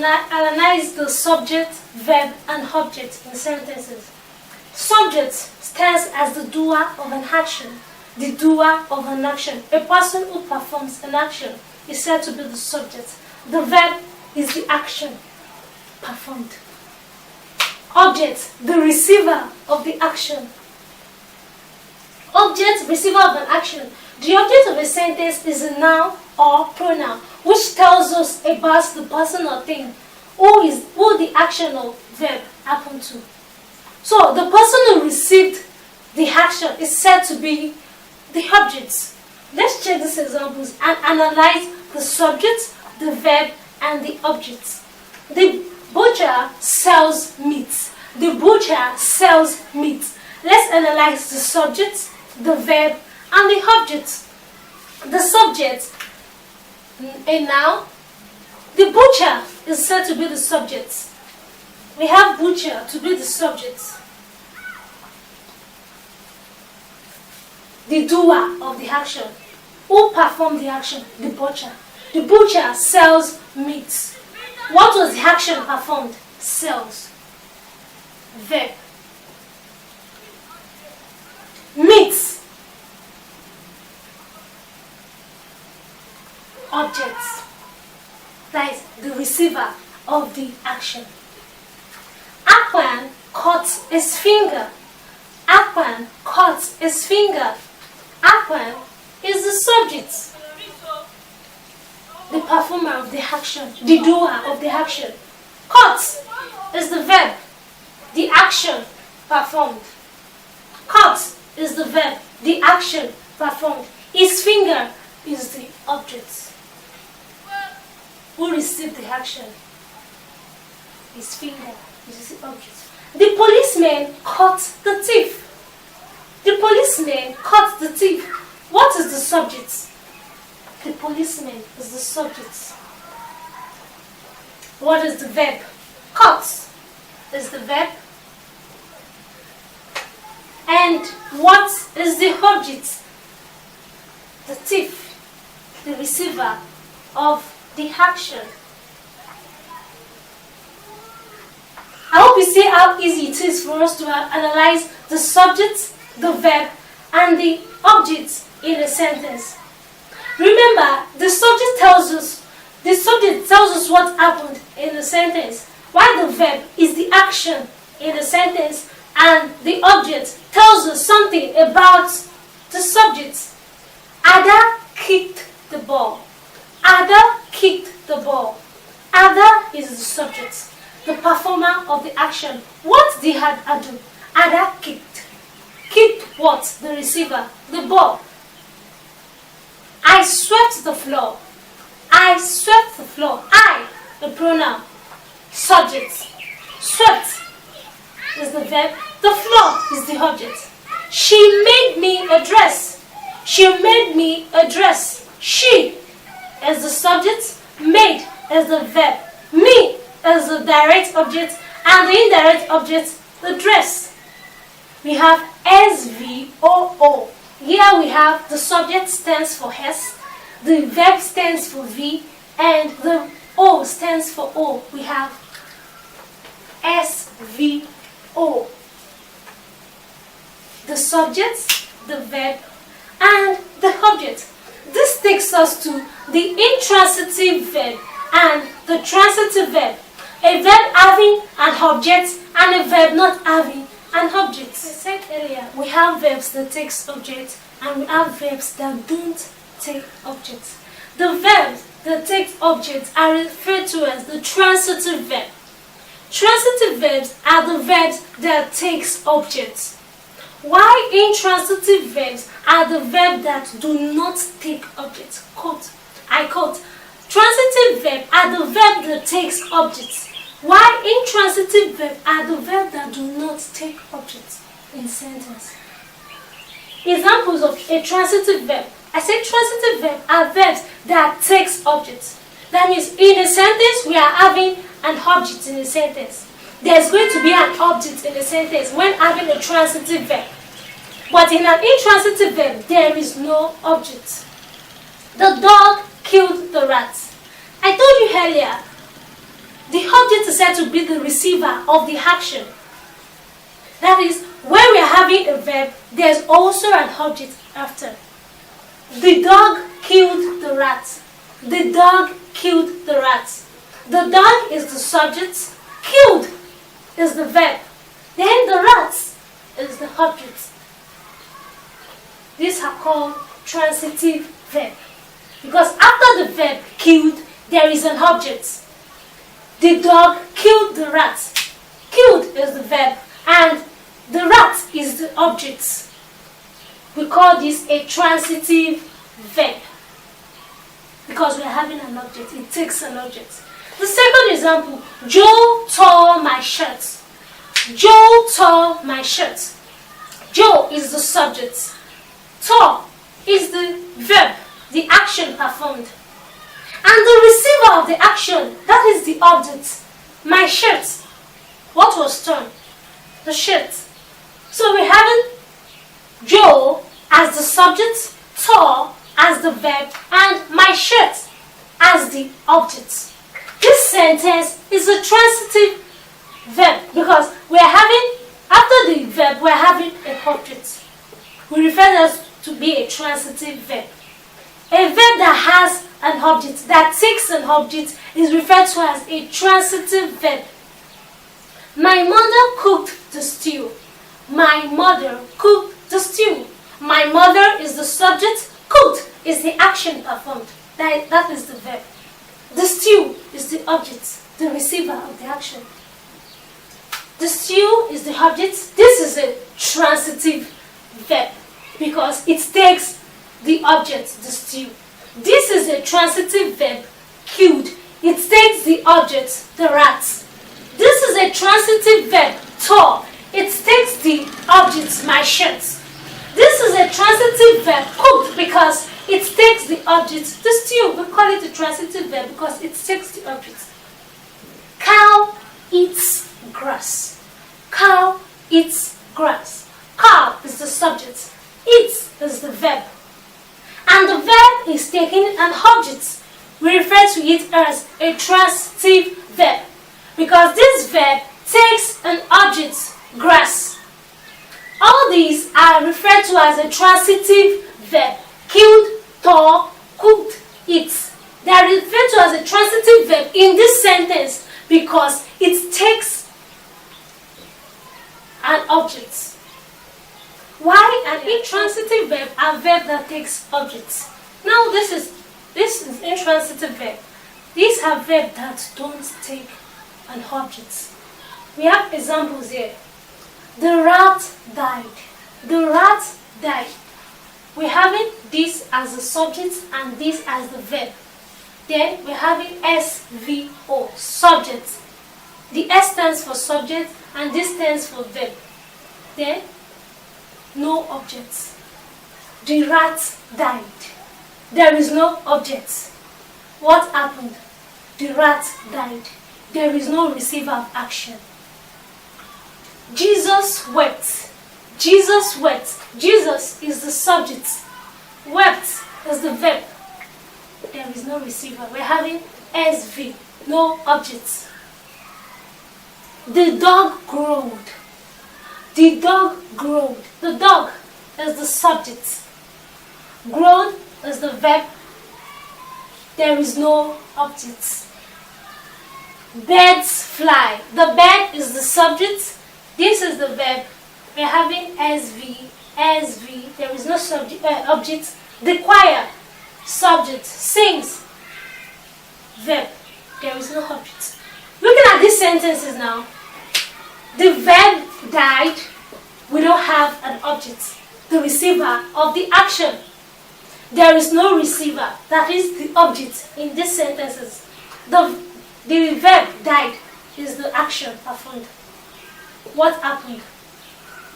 analyze the subject, verb, and object in sentences. Subject stands as the doer of an action. The doer of an action. A person who performs an action is said to be the subject. The verb is the action performed. Object, the receiver of the action. Object, receiver of an action. The object of a sentence is a noun or pronoun, which tells us about the person or thing who the action or verb happened to. So the person who received the action is said to be the object. Let's check these examples and analyze the subject, the verb, and the object. The butcher sells meat. The butcher sells meat. Let's analyze the subject, the verb, and the object. The subject, a noun. The butcher is said to be the subject. We have butcher to be the subject. The doer of the action. Who performed the action? The butcher. The butcher sells meat. What was the action performed? Sells. Verb. Meat. Object. That is the receiver of the action. Akpan cut his finger. Akpan cut his finger. Akpan is the subject. The performer of the action, the doer of the action. Cut is the verb, the action performed. Cut is the verb, the action performed. His finger is the object. Who received the action? His finger is the object. The policeman caught the thief. The policeman caught the thief. What is the subject? The policeman is the subject. What is the verb? Caught is the verb. And what is the object? The thief, the receiver of the action. I hope you see how easy it is for us to analyze the subject, the verb, and the object in a sentence. Remember, the subject tells us what happened in the sentence, while the verb is the action in the sentence, and the object tells us something about the subject. Ada kicked the ball. Ada kicked the ball. Ada is the subject, the performer of the action. What did Ada do? Ada kicked. Kicked what? The receiver, the ball. I swept the floor. I swept the floor. I, the pronoun. Subject. Swept is the verb. The floor is the object. She made me a dress. She made me a dress. She is the subject. Made is the verb. Me is the direct object. And the indirect object, the dress. We have SVOO. Here we have the subject stands for S, the verb stands for V, and the O stands for O. We have SVO. The subject, the verb, and the object. This takes us to the intransitive verb and the transitive verb. A verb having an object and a verb not having an object. I said earlier, we have verbs that take objects and we have verbs that don't take objects. The verbs that take objects are referred to as the transitive verb. Transitive verbs are the verbs that takes objects, while intransitive verbs are the verbs that do not take objects. Quote, I quote, transitive verbs are the verb that takes objects, while intransitive verbs are the verbs that do not take objects in sentence. Examples of a transitive verb. I said transitive verbs are verbs that takes objects. That means in a sentence we are having an object in a sentence. There's going to be an object in a sentence when having a transitive verb. But in an intransitive verb, there is no object. The dog killed the rat. I told you earlier, the object is said to be the receiver of the action. That is, when we are having a verb, there's also an object after. The dog killed the rat. The dog killed the rat. The dog is the subject, killed is the verb, then the rat is the object. These are called transitive verb because after the verb killed, there is an object. The dog killed the rat. Killed is the verb and the rat is the object. We call this a transitive verb because we are having an object. It takes an object. The second example, Joe tore my shirt. Joe tore my shirt. Joe is the subject. Tore is the verb, the action performed. And the receiver of the action, that is the object. My shirt. What was torn? The shirt. So we're having Joe as the subject, tore as the verb, and my shirt as the object. This sentence is a transitive verb because we are having, after the verb, we are having an object. We refer that to be a transitive verb. A verb that has an object, that takes an object, is referred to as a transitive verb. My mother cooked the stew. My mother cooked the stew. My mother is the subject, cooked is the action performed. That is the verb. The stew is the object, the receiver of the action. The stew is the object. This is a transitive verb because it takes the object, the stew. This is a transitive verb, killed. It takes the object, the rat. This is a transitive verb, tore. It takes the object, my shirt. This is a transitive verb, cooked, because it takes the object, the stew. We call it a transitive verb because it takes the object. Cow eats grass. Cow eats grass. Cow is the subject. Eats is the verb. And the verb is taking an object. We refer to it as a transitive verb because this verb takes an object, grass. All these are referred to as a transitive verb. Killed, tore, cooked, eats. They are referred to as a transitive verb in this sentence because it takes an object. Why an intransitive verb a verb that takes objects? Now this is intransitive verb. These are verbs that don't take an object. We have examples here. The rat died. The rat died. We're having this as the subject and this as the verb. Then we're having SVO, subject. The S stands for subject and this stands for verb. Then no objects. The rat died. There is no object. What happened? The rat died. There is no receiver of action. Jesus wept. Jesus wept. Jesus is the subject. Wept is the verb. There is no receiver. We're having SV, no objects. The dog growled. The dog growled. The dog is the subject. Grown is the verb. There is no objects. Birds fly. The bird is the subject. This is the verb. We're having SV, SV. There is no subject, object. The choir, subject, sings. Verb. There is no object. Looking at these sentences now, the verb died. We don't have an object. The receiver of the action. There is no receiver. That is the object in these sentences. The verb died is the action performed. What happened?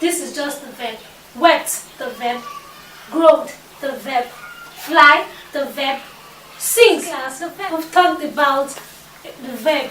This is just the verb. Wept, the verb. Growled, the verb. Fly, the verb. Sing, the verb. We've talked about the verb,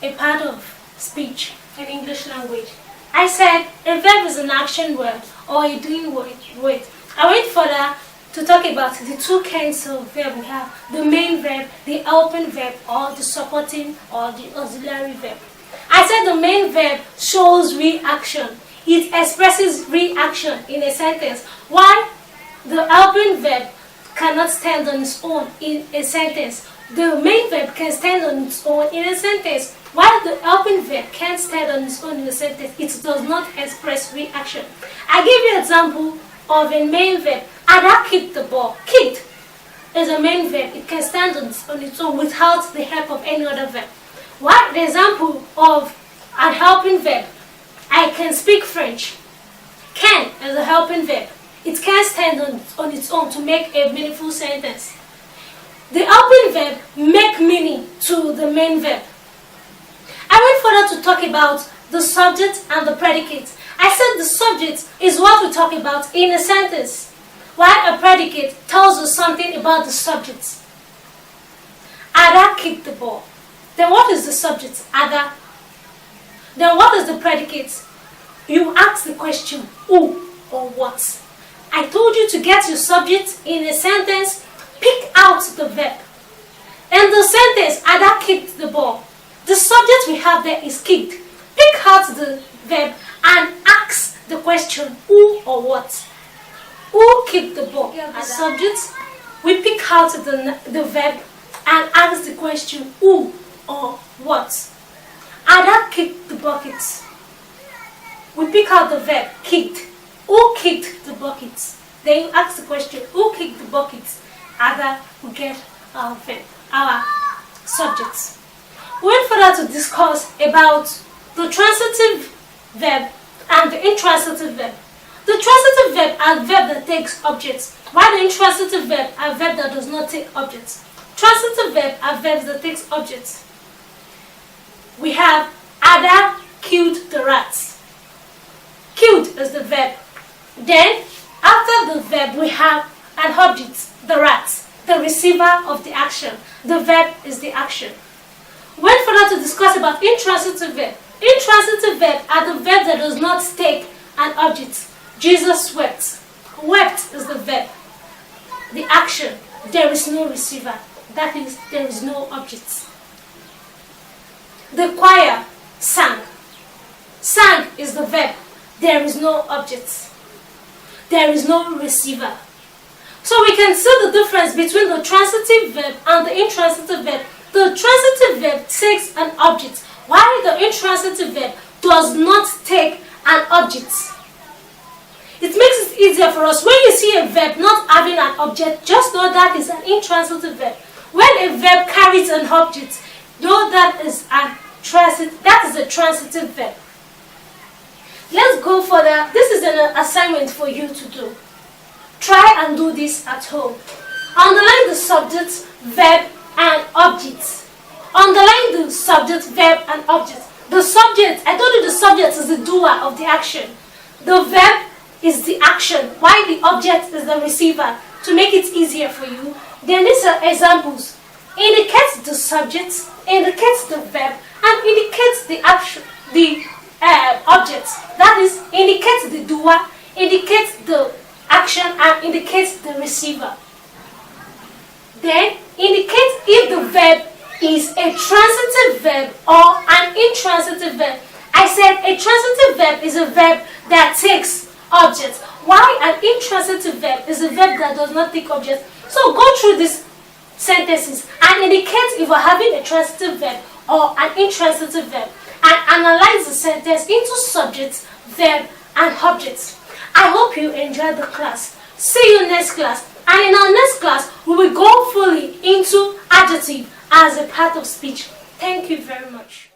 a part of speech in English language. I said a verb is an action word or a doing word. I went further to talk about the two kinds of verb we have: the main verb, the helping verb, or the supporting or the auxiliary verb. I said the main verb shows reaction. It expresses reaction in a sentence. While the helping verb cannot stand on its own in a sentence. The main verb can stand on its own in a sentence. While the helping verb can't stand on its own in a sentence, it does not express reaction. I give you an example of a main verb. Ada kicked the ball. Kicked is a main verb. It can stand on its own without the help of any other verb. While the example of an helping verb, I can speak French. Can is a helping verb. It can stand on its own to make a meaningful sentence. The helping verb make meaning to the main verb. I went further to talk about the subject and the predicate. I said the subject is what we talk about in a sentence, while a predicate tells us something about the subject. Ada kicked the ball. Then what is the subject? Ada. Then what is the predicate? You ask the question who or what. I told you to get your subject in a sentence, pick out the verb. In the sentence, Ada kicked the ball. The subject we have there is kicked. Pick out the verb and ask the question who or what. Who kicked the ball? The subject. We pick out the verb and ask the question who or what. Ada kicked the bucket. We pick out the verb kicked. Who kicked the bucket? Then you ask the question, who kicked the bucket? Ada will get our verb, our subject. We went further to discuss about the transitive verb and the intransitive verb. The transitive verb are verb that takes objects, while the intransitive verb are verb that does not take objects. Transitive verb are verbs that takes objects. We have Ada killed the rats. Killed is the verb. Then, after the verb, we have an object, the rat, the receiver of the action. The verb is the action. We went further to discuss about intransitive verb. Intransitive verb are the verb that does not take an object. Jesus wept. Wept is the verb. The action, there is no receiver. That is, there is no object. The choir sang. Sang is the verb. There is no object. There is no receiver. So we can see the difference between the transitive verb and the intransitive verb. The transitive verb takes an object, while the intransitive verb does not take an object. It makes it easier for us. When you see a verb not having an object, just know that is an intransitive verb. When a verb carries an object, know that is a transitive verb. Let's go further. This is an assignment for you to do. Try and do this at home. Underline the subject, verb, and object. Underline the subject, verb, and object. The subject, I told you the subject is the doer of the action. The verb is the action, while the object is the receiver. To make it easier for you, then these are examples. Indicates the subject, indicates the verb, and indicates the action, the object. That is, indicates the doer, indicates the action, and indicates the receiver. Then, indicate if the verb is a transitive verb or an intransitive verb. I said a transitive verb is a verb that takes objects, while an intransitive verb is a verb that does not take objects. So go through these sentences and indicate if we're having a transitive verb or an intransitive verb, and analyze the sentence into subjects, verb, and objects. I hope you enjoyed the class. See you next class. And in our next class, we will go fully into adjective as a part of speech. Thank you very much.